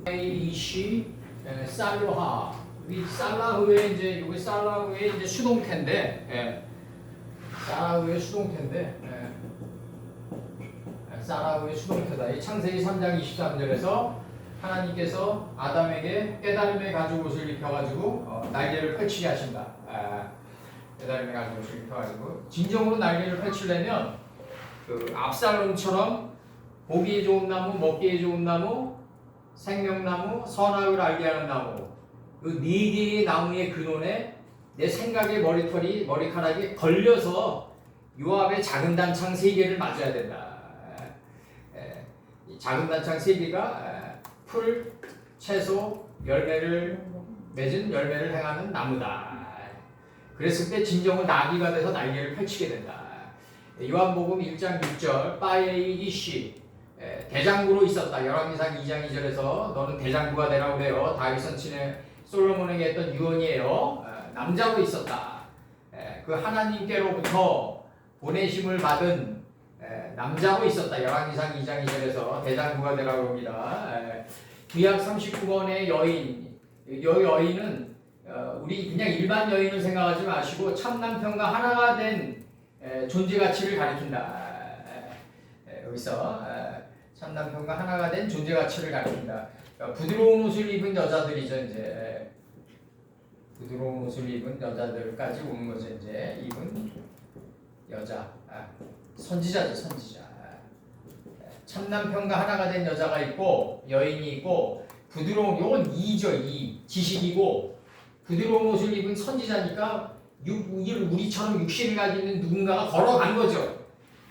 이시 살로하 이 살라흐의 이제 요게 살라흐의 이제 수동태인데 살라흐의 수동태인데 살라흐의 수동태다. 이 창세기 3장 23절에서 하나님께서 아담에게 깨달음의 가죽옷을 입혀가지고 날개를 펼치게 하신다. 깨달음의 가죽옷을 입혀가지고 진정으로 날개를 펼치려면 그 압살롬처럼 보기에 좋은 나무, 먹기에 좋은 나무, 생명나무, 선악을 알게 하는 나무, 그 네 개의 나무의 근원에 내 생각의 머리카락이 걸려서 요압의 작은 단창 세 개를 맞아야 된다. 이 작은 단창 세 개가 풀, 채소, 열매를 맺은 열매를 행하는 나무다. 그랬을 때 진정은 나귀가 돼서 날개를 펼치게 된다. 요한복음 1장 6절 빠에이 이시 대장부로 있었다. 열왕기상 2장 2절에서 너는 대장부가 되라고 그래요. 다윗 친의 솔로몬에게 했던 유언이에요. 남자로 있었다. 그 하나님께로부터 보내심을 받은 남자로 있었다. 열왕기상 2장 2절에서 대장부가 되라고 합니다. 구약 39번의 여인, 이 여인은 우리 그냥 일반 여인을 생각하지 마시고 참남편과 하나가 된 존재 가치를 가리킨다. 여기서 참남편과 하나가 된 존재 가치를 가리킨다. 부드러운 옷을 입은 여자들이죠. 이제 부드러운 옷을 입은 여자들까지 오는 거죠. 이제 입은 여자, 선지자죠. 선지자. 참남편과 하나가 된 여자가 있고 여인이 있고 부드러운 요건 이죠. 지식이고 부드러운 옷을 입은 선지자니까 우리처럼 육신을 가지고 있는 누군가가 걸어간 거죠.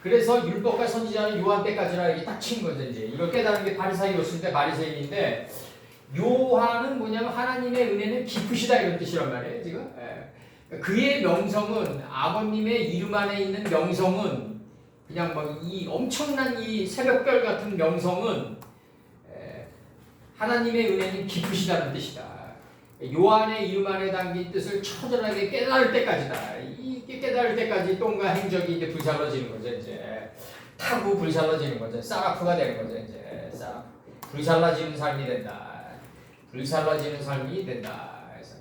그래서 율법과 선지자는 요한 때까지라 이렇게 딱 친 거죠. 이제 이걸 깨달은 게 바리사이였을 때 바리새인인데 요한은 뭐냐면 하나님의 은혜는 깊으시다 이런 뜻이란 말이에요. 지금 그의 명성은 아버님의 이름 안에 있는 명성은 그냥 뭐 이 엄청난 이 새벽별 같은 명성은 하나님의 은혜는 깊으시다는 뜻이다. 요한의 이름 안에 담긴 뜻을 처절하게 깨달을 때까지다. 이게 깨달을 때까지 똥과 행적이 이제 불살라지는 거죠. 이제 타고 불살라지는 거죠. 사라프가 되는 거죠. 이제 불살라지는 삶이 된다. 불살라지는 삶이 된다. 그래서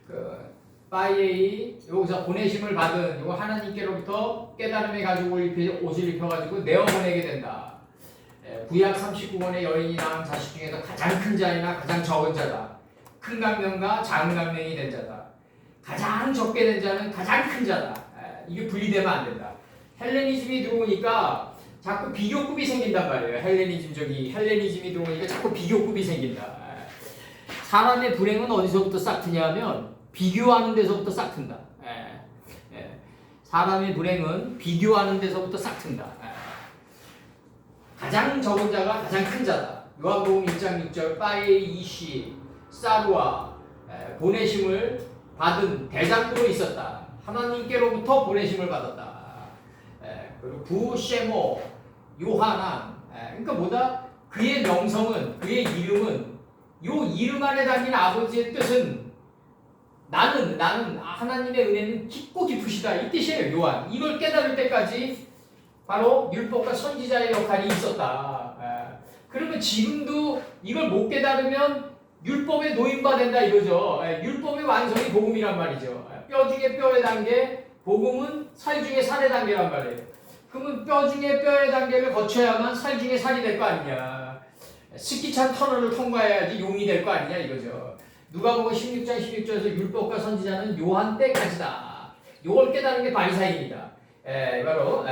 그 빠이에이 여기서 보내심을 받은 요 하나님께로부터 깨달음의 옷을 입혀가지고 내어 보내게 된다. 구약 39권의 여인이 낳은 자식 중에서 가장 큰 자이나 가장 적은 자다. 큰 강명과 작은 강명이 된 자다. 가장 적게 된 자는 가장 큰 자다. 이게 분리되면 안 된다. 헬레니즘이 들어오니까 자꾸 비교급이 생긴단 말이에요. 헬레니즘이 들어오니까 자꾸 비교급이 생긴다. 사람의 불행은 어디서부터 싹트냐 하면 비교하는 데서부터 싹튼다. 사람의 불행은 비교하는 데서부터 싹튼다. 가장 적은 자가 가장 큰 자다. 요한복음 1장 6절 빠에이 이시 사루아 보내심을 받은 대장부로 있었다. 하나님께로부터 보내심을 받았다. 그리고 부쉐모 요하난 그러니까 뭐다? 그의 명성은 그의 이름은 요 이름 안에 담긴 아버지의 뜻은 나는 하나님의 은혜는 깊고 깊으시다 이 뜻이에요. 요한 이걸 깨달을 때까지 바로 율법과 선지자의 역할이 있었다. 그러면 지금도 이걸 못 깨달으면 율법에 노임바 된다 이거죠. 율법의 완성이 복음이란 말이죠. 뼈 중에 뼈의 단계, 복음은 살 중에 살의 단계란 말이에요. 그러면 뼈 중에 뼈의 단계를 거쳐야만 살 중에 살이 될 거 아니냐. 스키찬 터널을 통과해야지 용이 될 거 아니냐 이거죠. 누가복음 16장 16절에서 율법과 선지자는 요한 때까지다. 요걸 깨달은 게 바리사이입니다. 바로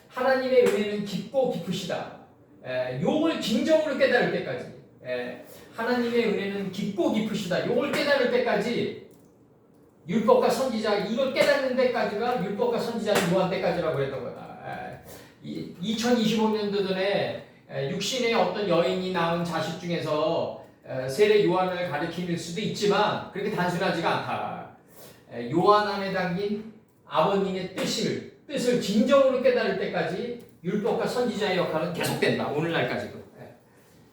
하나님의 은혜는 깊고 깊으시다. 요걸 진정으로 깨달을 때까지. 하나님의 은혜는 깊고 깊으시다. 요걸 깨달을 때까지 율법과 선지자 이걸 깨닫는 데까지가 율법과 선지자는 요한 때까지라고 그랬던 거다. 2025년도 전에 육신의 어떤 여인이 낳은 자식 중에서 세례 요한을 가리킬 수도 있지만 그렇게 단순하지가 않다. 요한 안에 담긴 아버님의 뜻을 진정으로 깨달을 때까지 율법과 선지자의 역할은 계속된다. 오늘날까지도.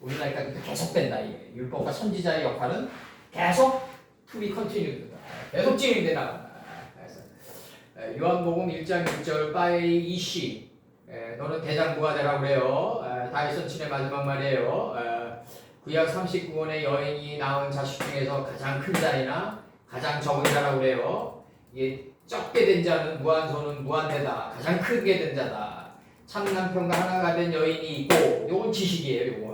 오늘날까지도 계속된다. 이게. 율법과 선지자의 역할은 계속 to be continued. 계속 진행돼 나간다. 그래서 요한복음 1장 6절 빠에이 이시 너는 대장부가 되라고 그래요. 다윗 선친의 마지막 말이에요. 구약 39권의 여인이 낳은 자식 중에서 가장 큰 자이나 가장 적은 자라고 그래요. 이게 적게 된 자는 무한소는 무한대다. 가장 크게 된 자다. 참 남편과 하나가 된 여인이 있고, 요건 지식이에요.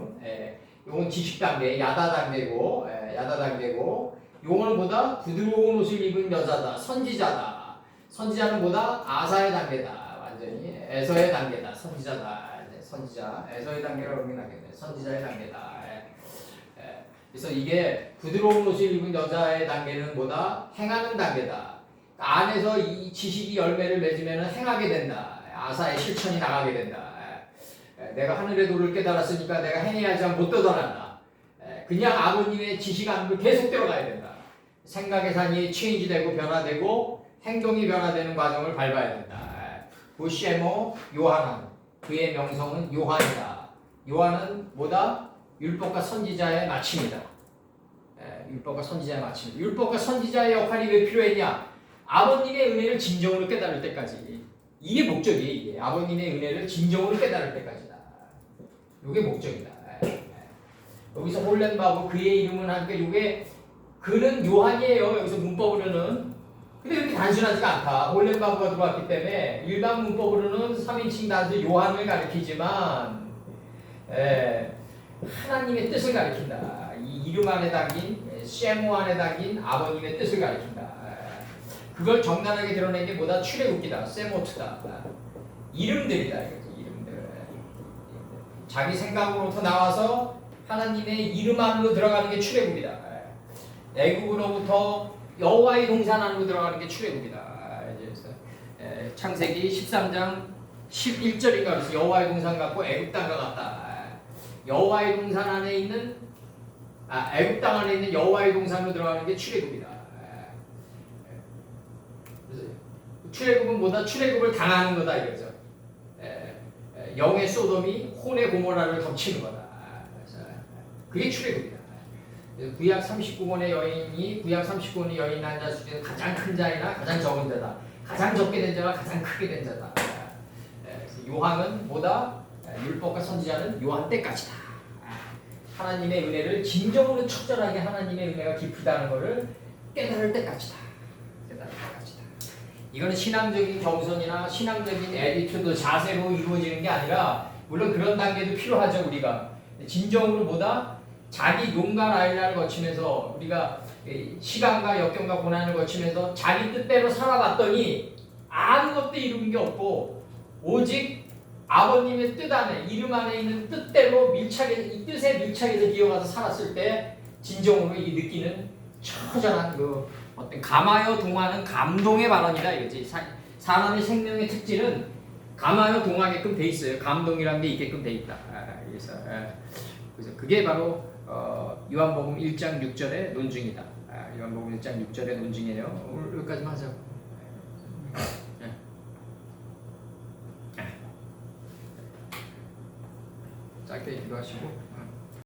요건 지식 단계, 야다 단계고, 야다 단계고, 요거는 보다 부드러운 옷을 입은 여자다. 선지자다. 선지자는 보다 아사의 단계다. 완전히 에서의 단계다. 선지자다. 선지자, 에서의 단계라고 하겠네. 선지자의 단계다. 그래서 이게 부드러운 옷을 입은 여자의 단계는 보다 행하는 단계다. 안에서 이 지식이 열매를 맺으면 행하게 된다. 아사의 실천이 나가게 된다. 내가 하늘의 도를 깨달았으니까 내가 행해야지 하면 못 떠나간다. 그냥 아버님의 지식 안으로 계속 들어가야 된다. 생각의 산이 체인지되고 변화되고 행동이 변화되는 과정을 밟아야 된다. 부쉐모 요한은 그의 명성은 요한이다. 요한은 뭐다? 율법과 선지자의 마침이다. 율법과 선지자의 마침. 율법과 선지자의 역할이 왜 필요했냐? 아버님의 은혜를 진정으로 깨달을 때까지. 이게 목적이에요. 이게 아버님의 은혜를 진정으로 깨달을 때까지다. 이게 목적이다. 여기서 홀렌바고 그의 이름은 하니까 이게 그는 요한이에요. 여기서 문법으로는. 근데 이렇게 단순하지가 않다. 홀렌바고가 들어왔기 때문에 일반 문법으로는 3인칭 단수 요한을 가리키지만 하나님의 뜻을 가리킨다. 이 이름 안에 담긴 쉐모 안에 담긴 아버님의 뜻을 가리킨다. 그걸 정당하게 드러낸 게 뭐다? 출애굽기다. 세모트다. 이름들이다. 이름들. 자기 생각으로부터 나와서 하나님의 이름 안으로 들어가는 게 출애굽이다. 애굽으로부터 여호와의 동산 안으로 들어가는 게 출애굽이다. 창세기 13장 11절인가 그래서 여호와의 동산 같고 애굽 땅과 같다. 여호와의 동산 안에 있는 애굽 땅 안에 있는 여호와의 동산으로 들어가는 게 출애굽이다. 출애굽은 뭐다? 출애굽을 당하는 거다 이거죠. 영의 소돔이 혼의 고모라를 덮치는 거다. 그게 출애굽이다. 구약 39권의 여인이 구약 39권의 여인 한 자 중에 가장 큰 자이나 가장 적은 자다. 가장 적게 된 자가 가장 크게 된 자다. 그래서 요한은 뭐다? 율법과 선지자는 요한 때까지다. 하나님의 은혜를 진정으로 적절하게 하나님의 은혜가 깊다는 것을 깨달을 때까지다. 깨달을 때까지다. 이거는 신앙적인 겸손이나 신앙적인 애티튜드 자세로 이루어지는 게 아니라 물론 그런 단계도 필요하죠. 우리가 진정으로 보다 자기 용과 라일라를 거치면서 우리가 시간과 역경과 고난을 거치면서 자기 뜻대로 살아봤더니 아무것도 이룬 게 없고 오직 아버님의 뜻 안에 이름 안에 있는 뜻대로 밀착해서 이 뜻에 밀착해서 기어가서 살았을 때 진정으로 이 느끼는 처절한 그 어떤 감하여 동하는 감동의 발언이다 이거지. 사람의 생명의 특질은 감하여 동하게끔 돼 있어요. 감동이라는 게 있게끔 돼 있다. 그래서 그게 바로 요한복음 1장 6절의 논증이다. 요한복음 1장 6절의 논증이에요. 오늘 여기까지만 하자고. 짧게 기도하시고